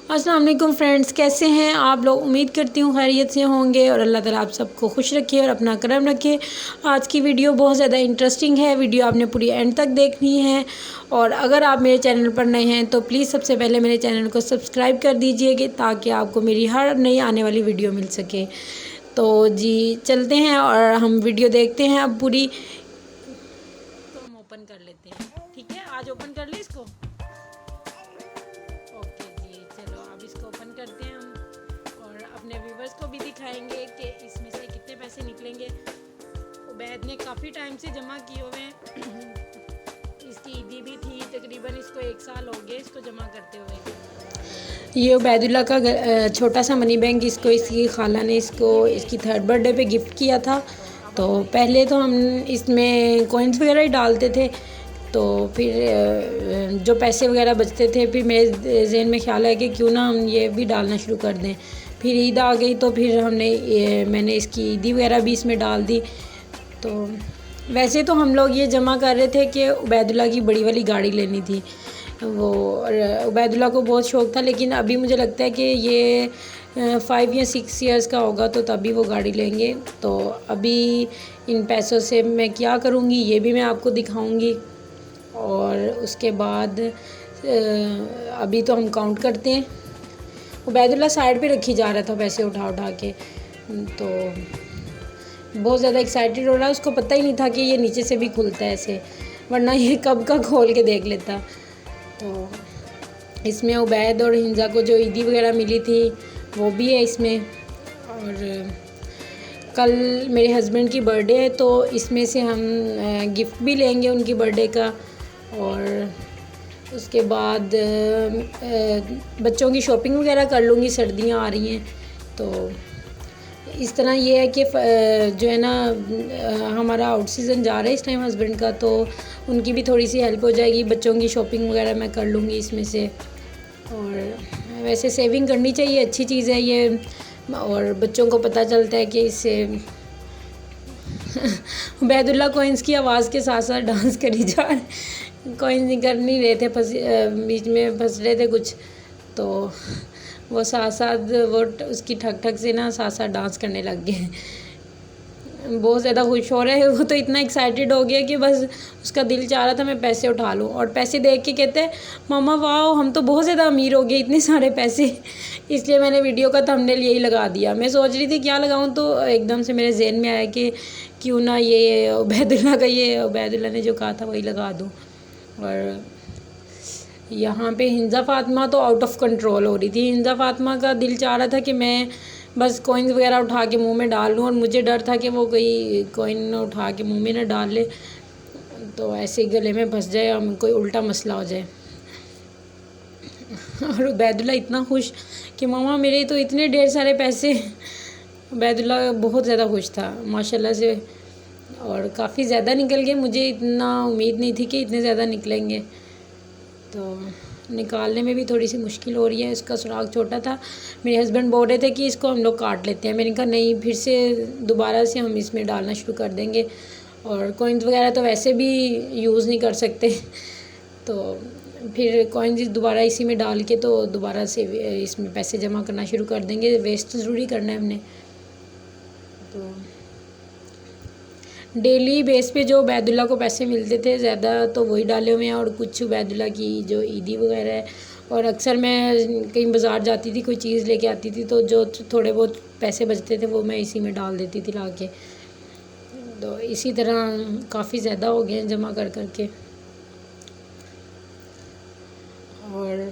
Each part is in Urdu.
السلام علیکم فرینڈز، کیسے ہیں آپ لوگ؟ امید کرتی ہوں خیریت سے ہوں گے اور اللہ تعالیٰ آپ سب کو خوش رکھے اور اپنا کرم رکھے۔ آج کی ویڈیو بہت زیادہ انٹرسٹنگ ہے، ویڈیو آپ نے پوری اینڈ تک دیکھنی ہے، اور اگر آپ میرے چینل پر نئے ہیں تو پلیز سب سے پہلے میرے چینل کو سبسکرائب کر دیجئے کہ تاکہ آپ کو میری ہر نئی آنے والی ویڈیو مل سکے۔ تو جی چلتے ہیں اور ہم ویڈیو دیکھتے ہیں اب پوری۔ تو ہم اوپن کر لیتے ہیں، ٹھیک ہے؟ آج اوپن کر لیں اس کو۔ اوکے جی، چلو اب اس کو اوپن کرتے ہیں ہم، اور اپنے ویورز کو بھی دکھائیں گے کہ اس میں سے کتنے پیسے نکلیں گے۔ عبید نے کافی ٹائم سے جمع کیے ہوئے ہیں، اس کی عیدی بھی تھی، تقریباً اس کو 1 سال ہو گئے اس کو جمع کرتے ہوئے۔ یہ عبید اللہ کا چھوٹا سا منی بینک اس کو اس کی خالہ نے اس کی 3rd برتھ ڈے پہ گفٹ کیا تھا۔ تو پہلے تو ہم اس میں کوئنس وغیرہ ہی ڈالتے تھے، تو پھر جو پیسے وغیرہ بچتے تھے پھر میرے ذہن میں خیال ہے کہ کیوں نہ ہم یہ بھی ڈالنا شروع کر دیں۔ پھر عید آ گئی تو پھر میں نے اس کی عیدی وغیرہ بھی اس میں ڈال دی۔ تو ویسے تو ہم لوگ یہ جمع کر رہے تھے کہ عبید اللہ کی بڑی والی گاڑی لینی تھی، وہ عبید اللہ کو بہت شوق تھا، لیکن ابھی مجھے لگتا ہے کہ یہ 5 یا 6 ایئرز کا ہوگا تو تبھی وہ گاڑی لیں گے۔ تو ابھی ان پیسوں سے میں کیا کروں گی یہ بھی میں آپ کو دکھاؤں گی، اور اس کے بعد ابھی تو ہم کاؤنٹ کرتے ہیں۔ عبید اللہ سائڈ پہ رکھی جا رہا تھا پیسے اٹھا اٹھا کے، تو بہت زیادہ ایکسائٹیڈ ہو رہا ہے، اس کو پتہ ہی نہیں تھا کہ یہ نیچے سے بھی کھلتا ہے ایسے، ورنہ یہ کب کا کھول کے دیکھ لیتا۔ تو اس میں عبید اور حنزہ کو جو عیدی وغیرہ ملی تھی وہ بھی ہے اس میں، اور کل میرے ہسبینڈ کی برتھ ڈے ہے تو اس میں سے ہم گفٹ بھی لیں گے ان کی برتھ ڈے کا، اور اس کے بعد بچوں کی شاپنگ وغیرہ کر لوں گی، سردیاں آ رہی ہیں تو اس طرح یہ ہے کہ جو ہے نا ہمارا آؤٹ سیزن جا رہا ہے اس ٹائم ہسبینڈ کا، تو ان کی بھی تھوڑی سی ہیلپ ہو جائے گی، بچوں کی شاپنگ وغیرہ میں کر لوں گی اس میں سے۔ اور ویسے سیونگ کرنی چاہیے، اچھی چیز ہے یہ، اور بچوں کو پتہ چلتا ہے کہ اس سے عبید اللہ کوئنس کی آواز کے ساتھ ساتھ ڈانس کری جا رہے، کوئنس کر نہیں رہے تھے، بیچ میں پھنس رہے تھے کچھ، تو وہ ساتھ ساتھ وہ اس کی ٹھک ٹھک سے نا ساتھ ساتھ ڈانس کرنے لگ گئے، بہت زیادہ خوش ہو رہے ہیں۔ وہ تو اتنا ایکسائٹیڈ ہو گیا کہ بس اس کا دل چاہ رہا تھا میں پیسے اٹھا لوں، اور پیسے دیکھ کے کہتے ہیں ماما واو ہم تو بہت زیادہ امیر ہو گئے، اتنے سارے پیسے۔ اس لیے میں نے ویڈیو کا تھمبنیل یہی لگا دیا۔ میں سوچ رہی تھی کیا لگاؤں، تو ایک دم سے میرے ذہن میں آیا کہ کیوں نہ یہ عبید اللہ کا، یہ عبید اللہ نے جو کہا تھا وہی لگا دوں۔ اور یہاں پہ حنزہ فاطمہ تو آؤٹ آف کنٹرول ہو رہی تھی، حنزہ فاطمہ کا دل چاہ رہا تھا کہ میں بس کوئنز وغیرہ اٹھا کے منہ میں ڈال لوں، اور مجھے ڈر تھا کہ وہ کوئی کوئن اٹھا کے منہ میں نہ ڈال لے تو ایسے گلے میں پھنس جائے اور کوئی الٹا مسئلہ ہو جائے۔ اور عبید اللہ اتنا خوش کہ ماما میرے تو اتنے ڈھیر سارے پیسے۔ عبید اللہ بہت زیادہ خوش تھا ماشاءاللہ سے، اور کافی زیادہ نکل گئے، مجھے اتنا امید نہیں تھی کہ اتنے زیادہ نکلیں گے، تو نکالنے میں بھی تھوڑی سی مشکل ہو رہی ہے، اس کا سراغ چھوٹا تھا۔ میرے ہسبینڈ بول رہے تھے کہ اس کو ہم لوگ کاٹ لیتے ہیں، میں نے کہا نہیں، پھر سے دوبارہ سے ہم اس میں ڈالنا شروع کر دیں گے، اور کوئنز وغیرہ تو ویسے بھی یوز نہیں کر سکتے، تو پھر کوئنز دوبارہ اسی میں ڈال کے تو دوبارہ سے اس میں پیسے جمع کرنا شروع کر دیں گے، ویسٹ ضروری کرنا ہے ہم نے۔ تو ڈیلی بیس پہ جو عبید اللہ کو پیسے ملتے تھے زیادہ تو وہی ڈالے ہوئے ہیں، اور کچھ عبید اللہ کی جو عیدی وغیرہ ہے، اور اکثر میں کہیں بازار جاتی تھی کوئی چیز لے کے آتی تھی تو جو تھوڑے بہت پیسے بچتے تھے وہ میں اسی میں ڈال دیتی تھی لا کے، تو اسی طرح کافی زیادہ ہو گئے ہیں جمع کر کر کے۔ اور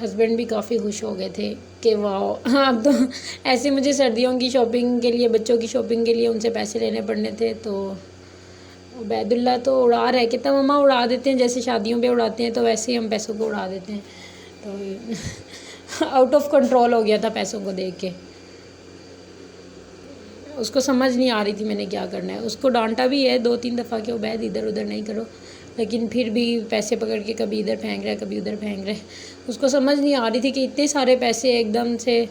ہسبینڈ بھی کافی خوش ہو گئے تھے کہ واو، اب تو ایسے مجھے سردیوں کی شاپنگ کے لیے، بچوں کی شاپنگ کے لیے ان سے پیسے لینے پڑنے تھے، تو عبید اللہ تو اڑا رہا ہے، کہتا مما اڑا دیتے ہیں جیسے شادیوں پہ اڑاتے ہیں تو ویسے ہی ہم پیسوں کو اڑا دیتے ہیں، تو آؤٹ آف کنٹرول ہو گیا تھا پیسوں کو دیکھ کے۔ اس کو سمجھ نہیں آ رہی تھی میں نے کیا کرنا ہے، اس کو ڈانٹا بھی ہے 2-3 دفعہ کہ عبید ادھر ادھر نہیں کرو، لیکن پھر بھی پیسے پکڑ کے کبھی ادھر پھینک رہا ہے کبھی ادھر پھینک رہا ہے۔ اس کو سمجھ نہیں آ رہی تھی کہ اتنے سارے پیسے ایک دم سے،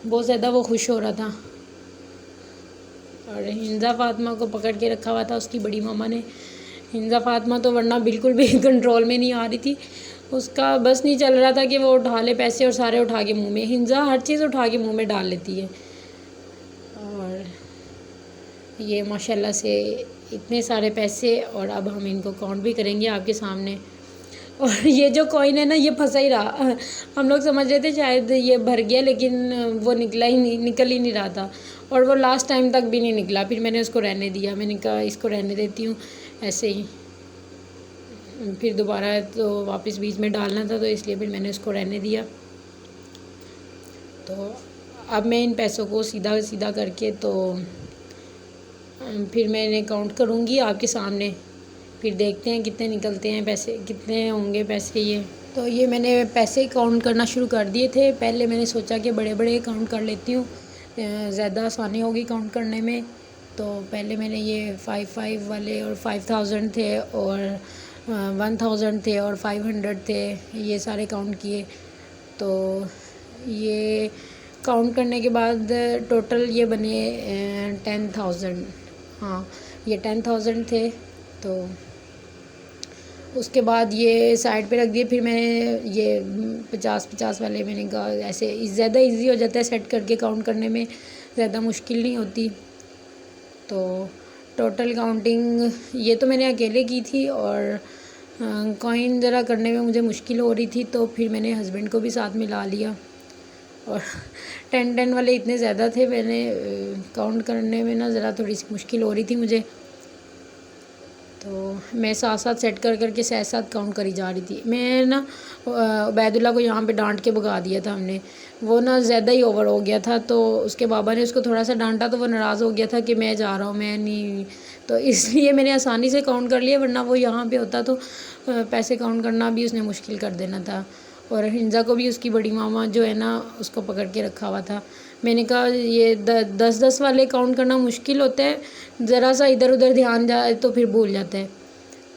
بہت زیادہ وہ خوش ہو رہا تھا۔ اور حنزہ فاطمہ کو پکڑ کے رکھا ہوا تھا اس کی بڑی ماما نے حنزہ فاطمہ تو ورنہ بالکل بھی کنٹرول میں نہیں آ رہی تھی، اس کا بس نہیں چل رہا تھا کہ وہ اٹھا لے پیسے اور سارے اٹھا کے منہ میں. حنزہ ہر چیز اٹھا کے منہ میں ڈال لیتی ہے. اور یہ ماشاءاللہ سے اتنے سارے پیسے، اور اب ہم ان کو کاؤنٹ بھی کریں گے آپ کے سامنے. اور یہ جو کوئن ہے نا یہ پھنسا ہی رہا، ہم لوگ سمجھ رہے تھے شاید یہ بھر گیا، لیکن وہ نکل ہی نہیں رہا تھا، اور وہ لاسٹ ٹائم تک بھی نہیں نکلا. پھر میں نے اس کو رہنے دیا، میں نے کہا اس کو رہنے دیتی ہوں ایسے ہی. پھر دوبارہ تو واپس بیچ میں ڈالنا تھا، تو اس لیے پھر میں نے اس کو رہنے دیا. تو اب میں ان پیسوں کو سیدھا کر کے تو پھر میں انہیں کاؤنٹ کروں گی آپ کے سامنے، پھر دیکھتے ہیں کتنے نکلتے ہیں پیسے، کتنے ہوں گے پیسے. یہ تو یہ میں نے پیسے کاؤنٹ کرنا شروع کر دیے تھے. پہلے میں نے سوچا کہ بڑے بڑے کاؤنٹ کر لیتی ہوں، زیادہ آسانی ہوگی کاؤنٹ کرنے میں. تو پہلے میں نے یہ 5 والے اور 5000 تھے اور 1000 تھے اور 500 تھے، یہ سارے کاؤنٹ کیے. تو یہ کاؤنٹ کرنے کے بعد ٹوٹل یہ بنے 10,000. ہاں یہ 10,000 تھے. تو اس کے بعد یہ سائڈ پہ رکھ دیے. پھر میں نے یہ 50 والے میں نے کہا ایسے زیادہ ایزی ہو جاتا ہے سیٹ کر کے کاؤنٹ کرنے میں، زیادہ مشکل نہیں ہوتی. تو ٹوٹل کاؤنٹنگ یہ تو میں نے اکیلے کی تھی، اور کوئن ذرا کرنے میں مجھے مشکل ہو رہی تھی، تو پھر میں نے ہسبینڈ کو بھی ساتھ میں لا لیا. اور 10 والے اتنے زیادہ تھے، میں نے کاؤنٹ کرنے میں نا ذرا تھوڑی سی مشکل ہو رہی تھی مجھے. تو میں ساتھ سیٹ کر کے ساتھ کاؤنٹ کری جا رہی تھی. میں نا عبید اللہ کو یہاں پہ ڈانٹ کے بھگا دیا تھا ہم نے، وہ نا زیادہ ہی اوور ہو گیا تھا. تو اس کے بابا نے اس کو تھوڑا سا ڈانٹا تو وہ ناراض ہو گیا تھا کہ میں جا رہا ہوں، میں نہیں. تو اس لیے میں نے آسانی سے کاؤنٹ کر لیا، ورنہ وہ یہاں پہ ہوتا تو پیسے کاؤنٹ کرنا بھی اس نے مشکل کر دینا تھا. اور حنزہ کو بھی اس کی بڑی ماما جو ہے نا اس کو پکڑ کے رکھا ہوا تھا. میں نے کہا یہ 10 والے کاؤنٹ کرنا مشکل ہوتا ہے، ذرا سا ادھر ادھر دھیان جائے تو پھر بھول جاتا ہے.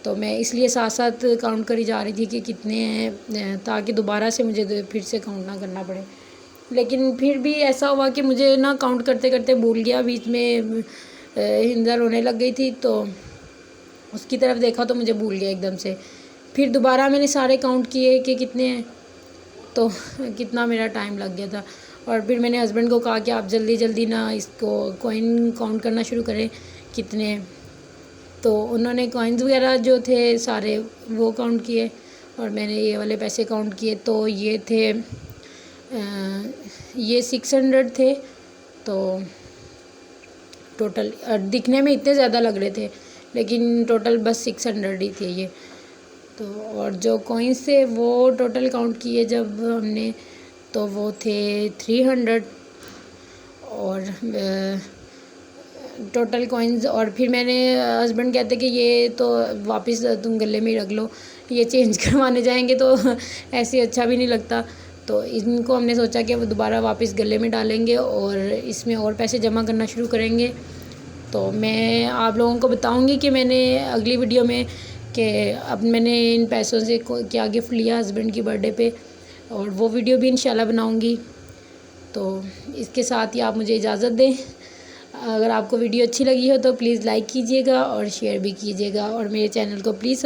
تو میں اس لیے ساتھ کاؤنٹ کری جا رہی تھی کہ کتنے ہیں، تاکہ دوبارہ سے مجھے پھر سے کاؤنٹ نہ کرنا پڑے. لیکن پھر بھی ایسا ہوا کہ مجھے نا کاؤنٹ کرتے کرتے بھول گیا. بیچ میں حنزہ رونے لگ گئی تھی، تو اس کی طرف دیکھا تو مجھے بھول گیا ایک دم سے. پھر دوبارہ میں نے سارے کاؤنٹ کیے کہ کتنے ہیں، تو کتنا میرا ٹائم لگ گیا تھا. اور پھر میں نے ہسبینڈ کو کہا کہ آپ جلدی نا اس کو کوئن کاؤنٹ کرنا شروع کریں کتنے ہیں. تو انہوں نے کوئنز وغیرہ جو تھے سارے وہ کاؤنٹ کیے، اور میں نے یہ والے پیسے کاؤنٹ کیے. تو یہ تھے یہ 600 تھے. تو ٹوٹل دکھنے میں اتنے زیادہ لگ رہے تھے، لیکن ٹوٹل بس 600 ہی تھے یہ. تو اور جو کوئنس تھے وہ ٹوٹل کاؤنٹ کیے جب ہم نے، تو وہ تھے 300. اور ٹوٹل کوئنز. اور پھر میں نے ہسبینڈ کہتے کہ یہ تو واپس تم گلے میں ہی رکھ لو، یہ چینج کروانے جائیں گے تو ایسے اچھا بھی نہیں لگتا. تو ان کو ہم نے سوچا کہ وہ دوبارہ واپس گلے میں ڈالیں گے اور اس میں اور پیسے جمع کرنا شروع کریں گے. تو میں آپ لوگوں کو بتاؤں گی کہ میں نے اگلی ویڈیو میں کہ اب میں نے ان پیسوں سے کیا گفٹ لیا ہسبینڈ کی برتھ ڈے پہ، اور وہ ویڈیو بھی انشاءاللہ بناؤں گی. تو اس کے ساتھ ہی آپ مجھے اجازت دیں. اگر آپ کو ویڈیو اچھی لگی ہو تو پلیز لائک کیجیے گا اور شیئر بھی کیجیے گا، اور میرے چینل کو پلیز